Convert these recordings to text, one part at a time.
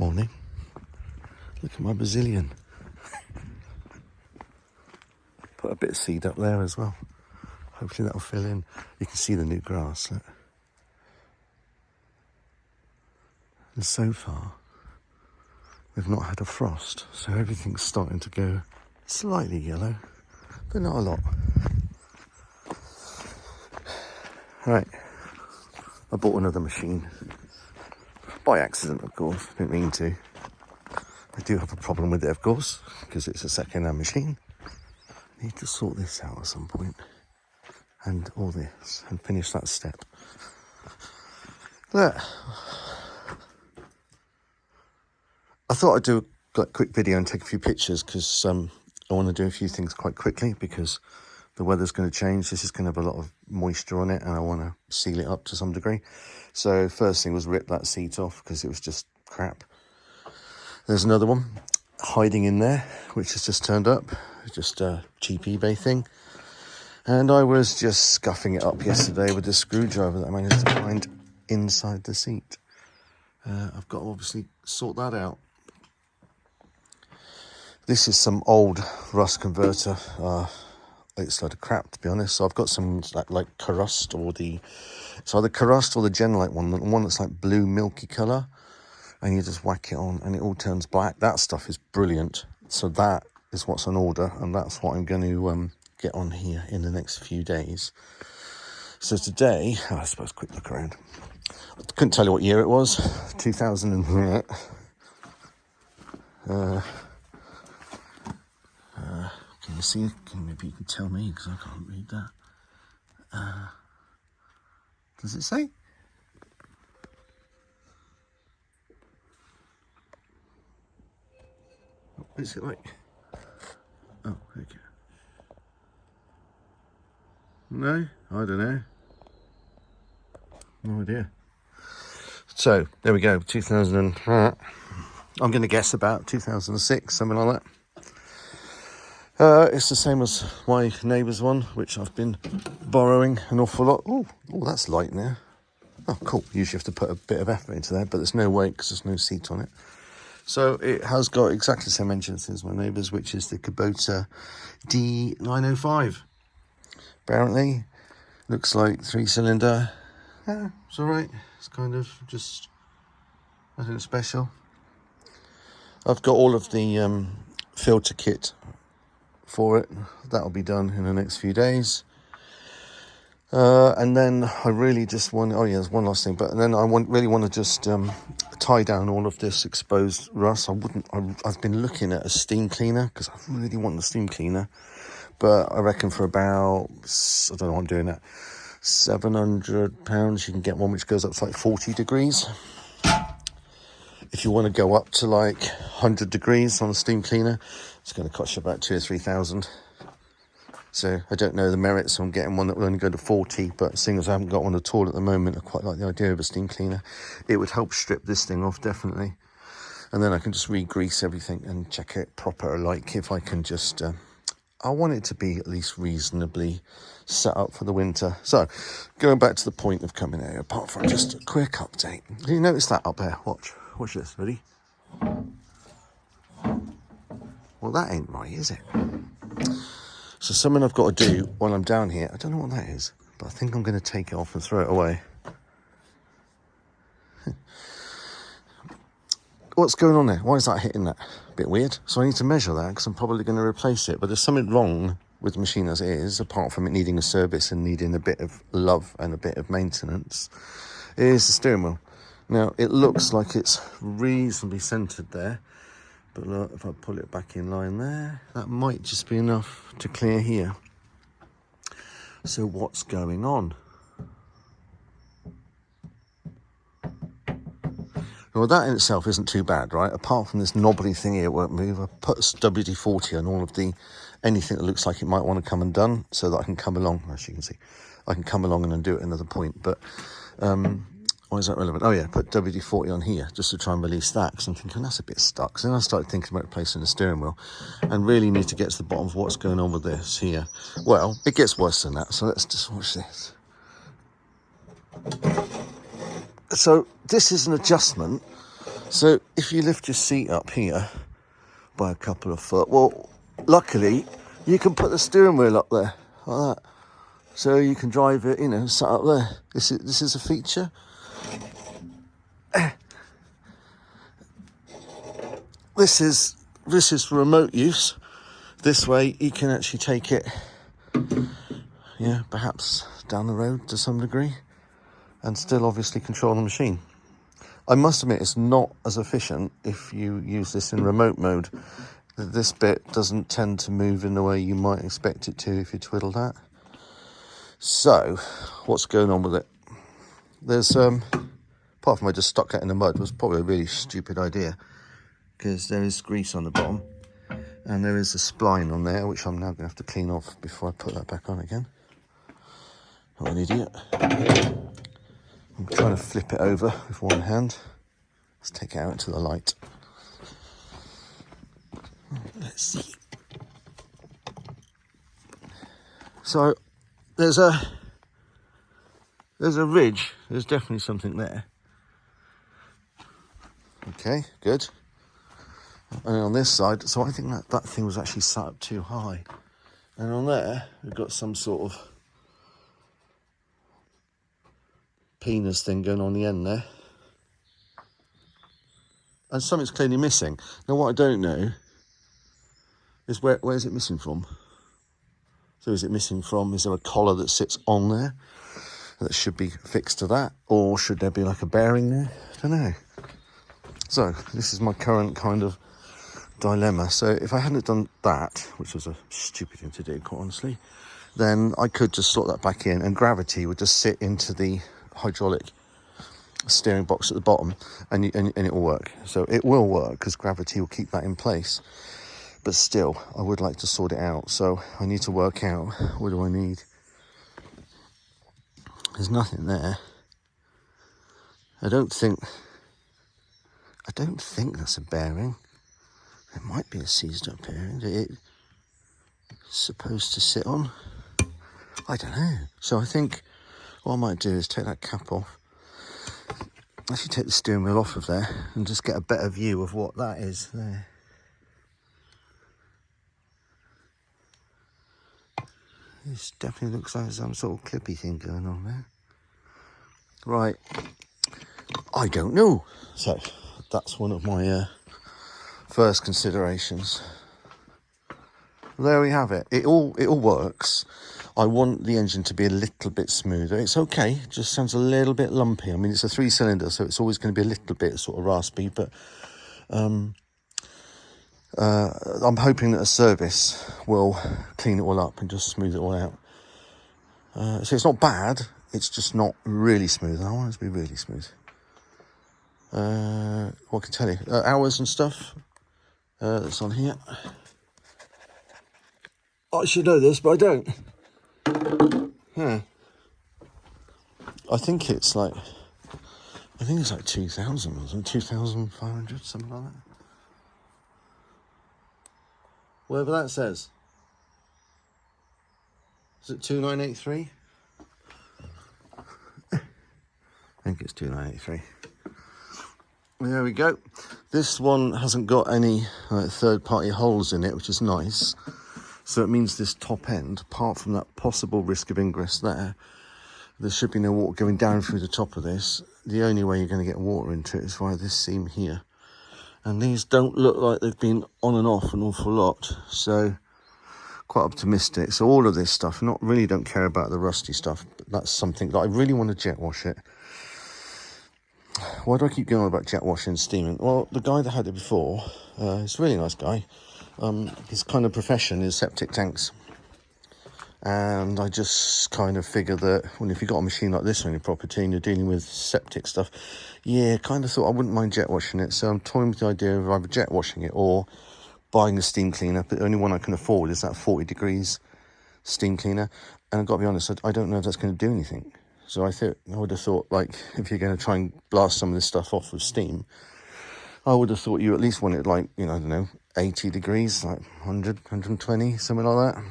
Morning. Look at my Brazilian. Put a bit of seed up there as well. Hopefully that'll fill in. You can see the new grass. Look. And so far, we've not had a frost, so everything's starting to go slightly yellow, but not a lot. Right, I bought another machine. By accident, of course, didn't mean to. I do have a problem with it, of course, because it's a second-hand machine. I need to sort this out at some point, and all this, and finish that step. Look. I thought I'd do a quick video and take a few pictures because I want to do a few things quite quickly because the weather's going to change. This is going to have a lot of moisture on it and I want to seal it up to some degree. So first thing was rip that seat off because it was just crap. There's another one hiding in there, which has just turned up. Just a cheap eBay thing. And I was just scuffing it up yesterday with a screwdriver that I managed to find inside the seat. I've got to obviously sort that out. This is some old rust converter. It's a load of crap, to be honest. So I've got some like Carust or it's either Carust or the Genlite one, the one that's like blue milky colour, and you just whack it on and it all turns black. That stuff is brilliant. So that is what's on order, and that's what I'm going to get on here in the next few days. So today, I suppose, quick look around. I couldn't tell you what year it was. 2000 and can you see? Maybe you can tell me because I can't read that. Does it say? What is it like? Oh, okay. No, I don't know. No idea. So there we go. 2000. I'm going to guess about 2006, something like that. It's the same as my neighbour's one, which I've been borrowing an awful lot. Oh, that's light now. Oh, cool. Usually have to put a bit of effort into that, but there's no weight because there's no seat on it. So it has got exactly the same engine as my neighbour's, which is the Kubota D905. Apparently, looks like 3-cylinder. Yeah, it's all right. It's kind of just nothing special. I've got all of the filter kit for it. That'll be done in the next few days. And then I really just want, oh yeah, there's one last thing, but then I really want to just tie down all of this exposed rust. I've been looking at a steam cleaner because I really want the steam cleaner, but I reckon for about, I don't know what I'm doing at, £700 you can get one which goes up to like 40 degrees. If you want to go up to like 100 degrees on a steam cleaner, it's going to cost you about 2,000 or 3,000. So I don't know the merits on getting one that will only go to 40, but seeing as I haven't got one at all at the moment, I quite like the idea of a steam cleaner. It would help strip this thing off, definitely. And then I can just re-grease everything and check it proper, like if I can just... I want it to be at least reasonably set up for the winter. So, going back to the point of coming out, apart from just a quick update. Do you notice that up there? Watch this, ready? Well, that ain't right, is it? So something I've got to do while I'm down here, I don't know what that is, but I think I'm going to take it off and throw it away. What's going on there? Why is that hitting that? A bit weird. So I need to measure that because I'm probably going to replace it. But there's something wrong with the machine as it is, apart from it needing a service and needing a bit of love and a bit of maintenance, is the steering wheel. Now, it looks like it's reasonably centred there. But look, if I pull it back in line there, that might just be enough to clear here. So what's going on? Well, that in itself isn't too bad, right? Apart from this knobbly thing here, it won't move. I put WD-40 on all of anything that looks like it might want to come undone so that I can come along, as you can see, I can come along and undo it at another point. But why is that relevant? Oh yeah, put WD-40 on here just to try and release that because I'm thinking that's a bit stuck. So then I started thinking about replacing the steering wheel and really need to get to the bottom of what's going on with this here. Well, it gets worse than that, so let's just watch this. So this is an adjustment. So if you lift your seat up here by a couple of foot, well, luckily you can put the steering wheel up there like that, so you can drive it, you know, sat up there. This is a feature. This is for remote use. This way you can actually take it, yeah, perhaps down the road to some degree, and still obviously control the machine. I must admit, it's not as efficient if you use this in remote mode. This bit doesn't tend to move in the way you might expect it to if you twiddle that. So, what's going on with it? There's, apart from I just stuck that in the mud, was probably a really stupid idea, because there is grease on the bottom, and there is a spline on there, which I'm now going to have to clean off before I put that back on again. What an idiot. I'm trying to flip it over with one hand. Let's take it out into the light. Let's see. So there's a ridge. There's definitely something there. Okay, good. And on this side, so I think that thing was actually sat up too high. And on there, we've got some sort of penis thing going on the end there. And something's clearly missing. Now what I don't know is where's it missing from? So is it missing from, is there a collar that sits on there that should be fixed to that? Or should there be like a bearing there? I don't know. So this is my current kind of dilemma. So if I hadn't done that, which was a stupid thing to do, quite honestly, then I could just slot that back in and gravity would just sit into the hydraulic steering box at the bottom, and it will work. So it will work because gravity will keep that in place. But still, I would like to sort it out. So I need to work out, what do I need? There's nothing there. I don't think that's a bearing. It might be a seized up bearing that it's supposed to sit on. I don't know. So I think what I might do is take that cap off, actually take the steering wheel off of there, and just get a better view of what that is there. This definitely looks like some sort of clippy thing going on there. Right, I don't know. So that's one of my first considerations. There we have it. It all works. I want the engine to be a little bit smoother. It's okay, it just sounds a little bit lumpy. I mean, it's a 3-cylinder, so it's always going to be a little bit sort of raspy, but I'm hoping that a service will clean it all up and just smooth it all out. So it's not bad, it's just not really smooth. I want it to be really smooth. What can I tell you? Hours and stuff that's on here. I should know this, but I don't. I think it's like 2,000 or something, 2,500, something like that. Whatever that says. Is it 2,983? I think it's 2,983. There we go. This one hasn't got any third-party holes in it, which is nice. So it means this top end, apart from that possible risk of ingress there should be no water going down through the top of this. The only way you're going to get water into it is via this seam here. And these don't look like they've been on and off an awful lot. So quite optimistic. So all of this stuff, don't care about the rusty stuff, but that's something that I really want to jet wash it. Why do I keep going on about jet washing and steaming? Well, the guy that had it before, he's a really nice guy. His kind of profession is septic tanks. And I just kind of figured that, well, if you've got a machine like this on your property and you're dealing with septic stuff, yeah, kind of thought I wouldn't mind jet washing it. So I'm toying with the idea of either jet washing it or buying a steam cleaner. But the only one I can afford is that 40 degrees steam cleaner. And I've got to be honest, I don't know if that's going to do anything. So I would have thought, like, if you're going to try and blast some of this stuff off with steam, I would have thought you at least want it like, I don't know, 80 degrees, like 100, 120, something like that.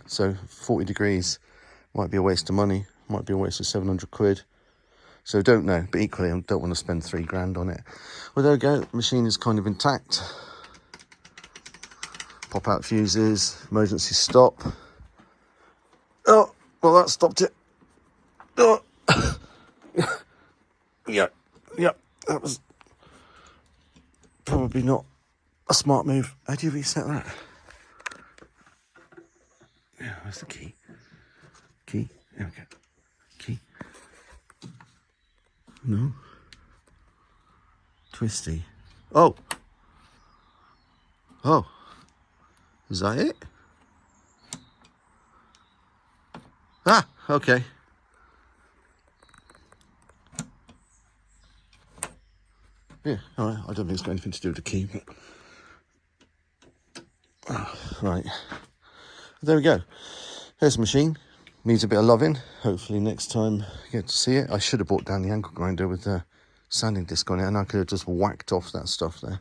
So 40 degrees might be a waste of money, might be a waste of 700 quid. So don't know, but equally I don't want to spend £3 on it. Well, there we go, the machine is kind of intact. Pop out fuses, emergency stop. Oh, well that stopped it. Oh. Yeah, that was probably not a smart move. How do you reset that? Yeah, where's the key? Key, there we go. Key. No. Twisty. Oh. Is that it? Ah, okay. Yeah, all right. I don't think it's got anything to do with the key. Oh, right. There we go. There's the machine. Needs a bit of loving. Hopefully next time you get to see it. I should have brought down the angle grinder with the sanding disc on it, and I could have just whacked off that stuff there.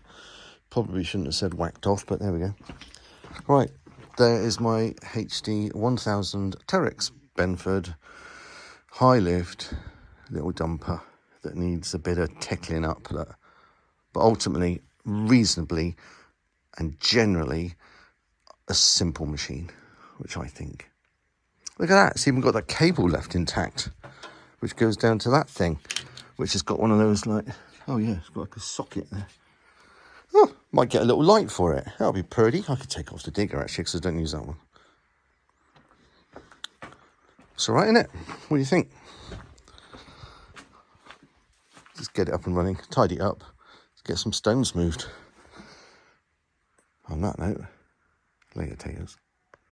Probably shouldn't have said whacked off, but there we go. Right, there is my HD1000 Terex Benford high lift little dumper that needs a bit of tickling up, but ultimately reasonably and generally a simple machine, which I think. Look at that, it's even got that cable left intact, which goes down to that thing, which has got one of those like, oh yeah, it's got like a socket there. Oh, might get a little light for it. That'll be pretty. I could take off the digger actually, because I don't use that one. It's all right, isn't it? What do you think? Just get it up and running, tidy it up, get some stones moved. On that note, later taters.